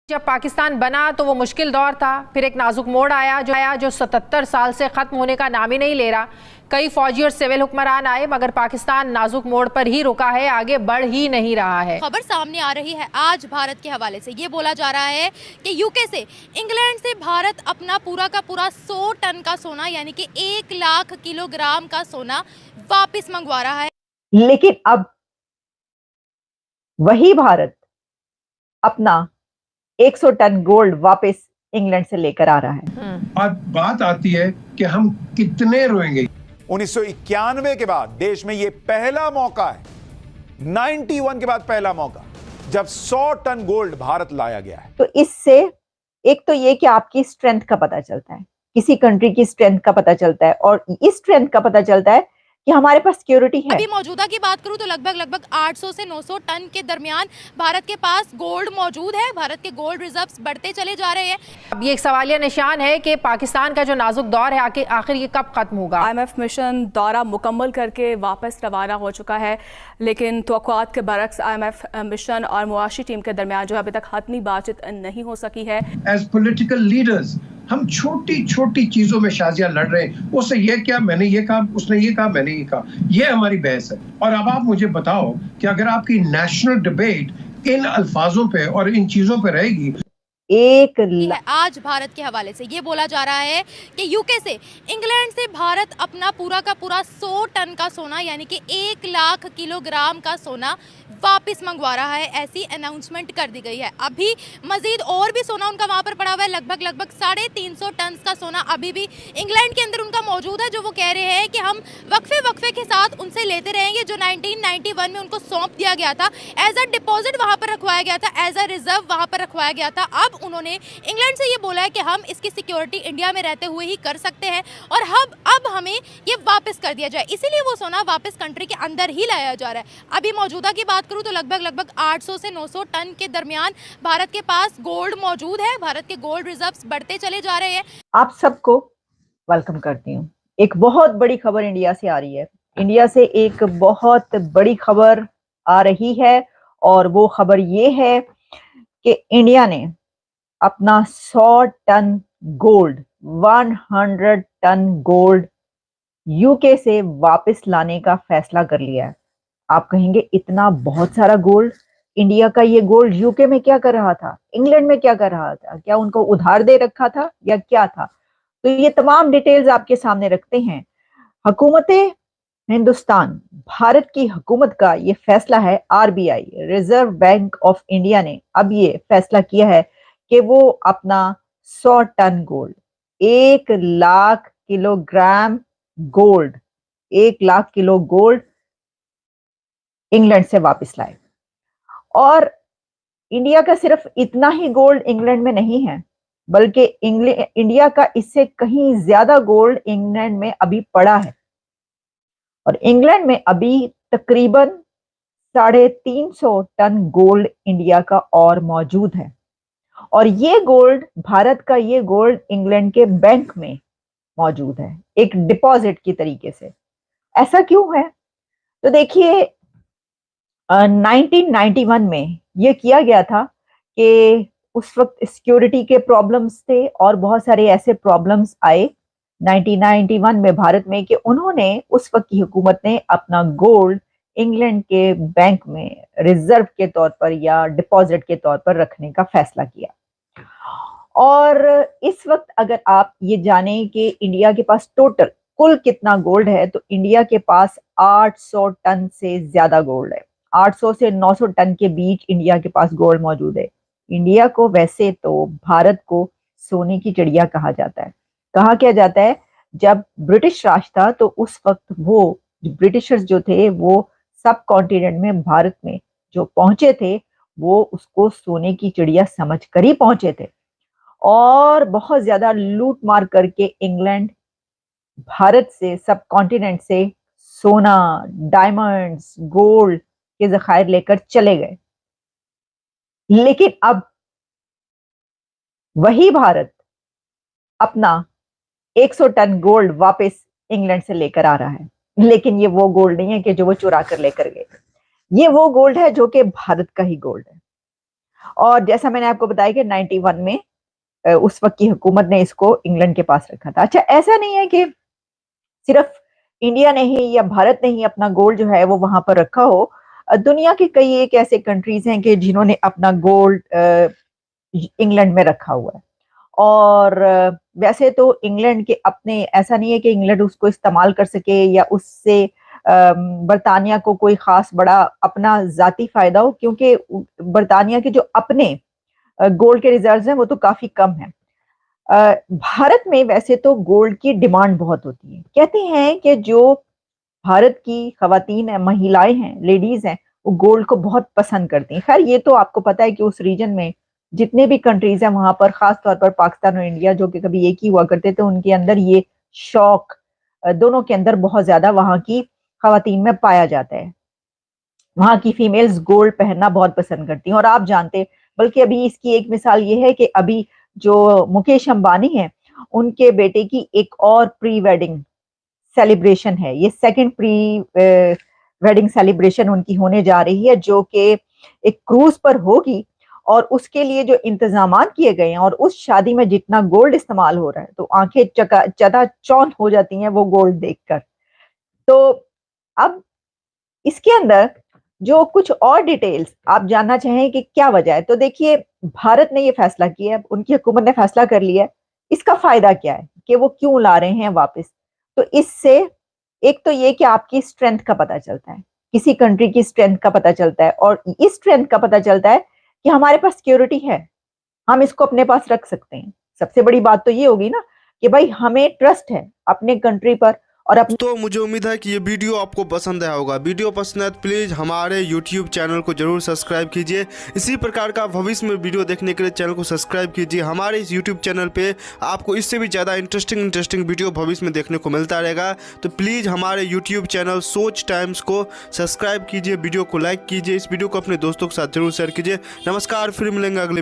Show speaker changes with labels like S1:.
S1: जब पाकिस्तान बना तो वो मुश्किल दौर था, फिर एक नाजुक मोड़ आया जो 77 साल से खत्म होने का नाम ही नहीं ले रहा। कई फौजी और सिविल हुक्मरान आए मगर पाकिस्तान नाजुक मोड़ पर ही रुका है, आगे बढ़ ही नहीं रहा है।
S2: खबर सामने आ रही है आज भारत के हवाले से। ये बोला जा रहा है कि यूके से, इंग्लैंड से भारत अपना पूरा का पूरा 100 टन का सोना यानी कि 1 लाख किलोग्राम का सोना वापस मंगवा रहा है।
S3: लेकिन अब वही भारत अपना 100 टन गोल्ड वापस इंग्लैंड से लेकर आ रहा है।
S4: अब बात आती है कि हम कितने रोएंगे।
S5: 1991 के बाद देश में यह पहला मौका है, 91 के बाद पहला मौका जब 100 टन गोल्ड भारत लाया गया है।
S3: तो इससे एक तो ये कि आपकी स्ट्रेंथ का पता चलता है, किसी कंट्री की स्ट्रेंथ का पता चलता है, और इस स्ट्रेंथ का पता चलता है कि हमारे पास सिक्योरिटी है।
S2: अभी मौजूदा की बात करूं तो लगभग 800 से 900 टन के दरमियान भारत के पास गोल्ड मौजूद है। भारत के गोल्ड रिजर्व्स बढ़ते चले जा रहे हैं।
S1: अब ये एक सवालिया निशान है कि पाकिस्तान का जो नाजुक दौर है आखिर ये कब खत्म होगा।
S6: IMF मिशन दौरा मुकम्मल करके वापस रवाना हो चुका है, लेकिन तवक्कुआत के बरक्स IMF मिशन और मुआशी टीम के दरमियान जो अभी तक हतमी बातचीत नहीं हो सकी है।
S4: एज पॉलिटिकल लीडर्स हम छोटी छोटी चीजों में शाजियां लड़ रहे हैं। उससे ये क्या, मैंने ये कहा, उसने ये कहा, मैंने ये कहा, ये हमारी बहस है। और अब आप मुझे बताओ कि अगर आपकी नेशनल डिबेट इन अल्फाजों पे और इन चीजों पे रहेगी।
S2: आज भारत के हवाले से ये बोला जा रहा है कि यूके से, इंग्लैंड से भारत अपना पूरा का पूरा 100 टन का सोना यानी कि 1 लाख किलोग्राम का सोना वापस मंगवा रहा है। ऐसी अनाउंसमेंट कर दी गई है। अभी मजीद और भी सोना उनका वहां पर पड़ा हुआ है। लगभग 350 टन का सोना अभी भी इंग्लैंड के अंदर उनका मौजूद है, जो वो कह रहे हैं कि हम वक्फे के साथ उनसे लेते रहेंगे। जो 1991 में उनको सौंप दिया गया था, एज अ डिपॉजिट वहां पर रखवाया गया था, एज अ रिजर्व वहां पर रखवाया गया था। अब उन्होंने इंग्लैंड से ये बोला है कि हम इसकी सिक्योरिटी इंडिया में रहते हुए ही कर सकते हैं और अब हमें ये वापस कर दिया जाए। इसीलिए वो सोना वापस कंट्री के अंदर ही लाया जा रहा है। अभी मौजूदा की बात करूं तो लगभग 800 से 900 टन के दरमियान भारत के पास गोल्ड मौजूद है। भारत के गोल्ड रिजर्व्स बढ़ते चले जा रहे हैं।
S3: आप सबको वेलकम करती हूँ। एक बहुत बड़ी खबर इंडिया से आ रही है। इंडिया से एक बहुत बड़ी खबर आ रही है और वो खबर ये है कि इंडिया ने अपना 100 ton gold, 100 ton gold UK से वापस लाने का फैसला कर लिया है। आप कहेंगे इतना बहुत सारा गोल्ड, इंडिया का ये गोल्ड यूके में क्या कर रहा था, इंग्लैंड में क्या कर रहा था, क्या उनको उधार दे रखा था या क्या था? तो ये तमाम डिटेल्स आपके सामने रखते हैं। हुकूमत हिंदुस्तान, भारत की हुकूमत का ये फैसला है। RBI, reserve bank of India ने अब ये फैसला किया है कि वो अपना 100 ton gold, 1 lakh kilogram gold, 1 lakh kilo gold England से वापस लाए। और इंडिया का सिर्फ इतना ही गोल्ड इंग्लैंड में नहीं है, बल्कि इंडिया का इससे कहीं ज्यादा गोल्ड इंग्लैंड में अभी पड़ा है। और इंग्लैंड में अभी तकरीबन 350 टन गोल्ड इंडिया का और मौजूद है। और ये गोल्ड, भारत का ये गोल्ड इंग्लैंड के बैंक में मौजूद है, एक डिपॉजिट की तरीके से। ऐसा क्यों है? तो देखिए 1991 में ये किया गया था कि उस वक्त सिक्योरिटी के प्रॉब्लम्स थे और बहुत सारे ऐसे प्रॉब्लम्स आए 1991 में भारत में कि उन्होंने, उस वक्त की हुकूमत ने अपना गोल्ड इंग्लैंड के बैंक में रिजर्व के तौर पर या डिपॉजिट के तौर पर रखने का फैसला किया। और इस वक्त अगर आप ये जानें कि इंडिया के पास टोटल कुल कितना गोल्ड है, तो इंडिया के पास 800 टन से ज्यादा गोल्ड है। 800 से 900 टन के बीच इंडिया के पास गोल्ड मौजूद है। इंडिया को वैसे तो भारत को सोने की चिड़िया कहा जाता है। कहा क्या जाता है, जब ब्रिटिश राज था तो उस वक्त वो ब्रिटिशर्स जो थे वो सब कॉन्टिनेंट में, भारत में जो पहुंचे थे, वो उसको सोने की चिड़िया समझ कर ही पहुंचे थे। और बहुत ज्यादा लूट मार करके इंग्लैंड भारत से, सब कॉन्टिनेंट से सोना, डायमंड्स, गोल्ड के जखायर लेकर चले गए। लेकिन अब वही भारत अपना 100 टन गोल्ड वापस इंग्लैंड से लेकर आ रहा है। लेकिन ये वो गोल्ड नहीं है कि जो वो चुरा कर लेकर गए। ये वो गोल्ड है जो कि भारत का ही गोल्ड है। और जैसा मैंने आपको बताया कि 91 में उस वक्त की हुकूमत ने इसको इंग्लैंड के पास रखा था। अच्छा, ऐसा नहीं है कि सिर्फ इंडिया ने ही या भारत ने ही अपना गोल्ड जो है वो वहां पर रखा हो। दुनिया के कई एक ऐसे कंट्रीज हैं कि जिन्होंने अपना गोल्ड इंग्लैंड में रखा हुआ है। और वैसे तो इंग्लैंड के अपने, ऐसा नहीं है कि इंग्लैंड उसको इस्तेमाल कर सके या उससे बरतानिया को कोई खास बड़ा अपना जाती फायदा हो, क्योंकि बरतानिया के जो अपने गोल्ड के रिजर्व्स हैं वो तो काफी कम है। भारत में वैसे तो गोल्ड की डिमांड बहुत होती है। कहते हैं कि जो भारत की खवातीन है, महिलाएं हैं, लेडीज हैं, वो गोल्ड को बहुत पसंद करती हैं। खैर, ये तो आपको पता है कि उस रीजन में जितने भी कंट्रीज हैं वहां पर, खास तौर पर पाकिस्तान और इंडिया जो कि कभी एक ही हुआ करते थे, उनके अंदर ये शौक दोनों के अंदर बहुत ज्यादा वहां की खवातीन में पाया जाता है। वहां की फीमेल्स गोल्ड पहनना बहुत पसंद करती हैं। और आप जानते, बल्कि अभी इसकी एक मिसाल ये है कि अभी जो मुकेश अंबानी हैं, उनके बेटे की एक और प्री वेडिंग सेलिब्रेशन है। ये सेकंड प्री वेडिंग सेलिब्रेशन उनकी होने जा रही है, जो कि एक क्रूज पर होगी। और उसके लिए जो इंतजामात किए गए हैं, और उस शादी में जितना गोल्ड इस्तेमाल हो रहा है, तो आंखें चकाचौंध हो जाती हैं वो गोल्ड देखकर। तो अब इसके अंदर जो कुछ और डिटेल्स आप जानना चाहें कि क्या वजह है, तो देखिए, भारत ने ये फैसला किया है, उनकी हुकूमत ने फैसला कर लिया है। इसका फायदा क्या है कि वो क्यों ला रहे हैं वापस? तो इससे एक तो ये कि आपकी स्ट्रेंथ का पता चलता है, किसी कंट्री की स्ट्रेंथ का पता चलता है, और इस स्ट्रेंथ का पता चलता है कि हमारे पास सिक्योरिटी है, हम इसको अपने पास रख सकते हैं। सबसे बड़ी बात तो ये होगी ना कि भाई हमें ट्रस्ट है अपने कंट्री पर। और
S7: तो मुझे उम्मीद है कि ये वीडियो आपको पसंद आया होगा। वीडियो पसंद है तो प्लीज़ हमारे YouTube चैनल को जरूर सब्सक्राइब कीजिए। इसी प्रकार का भविष्य में वीडियो देखने के लिए चैनल को सब्सक्राइब कीजिए। हमारे इस YouTube चैनल पे आपको इससे भी ज़्यादा इंटरेस्टिंग वीडियो भविष्य में देखने को मिलता रहेगा। तो प्लीज़ हमारे YouTube चैनल सोच टाइम्स को सब्सक्राइब कीजिए, वीडियो को लाइक कीजिए, इस वीडियो को अपने दोस्तों के साथ जरूर शेयर कीजिए। नमस्कार, फिर मिलेंगे अगले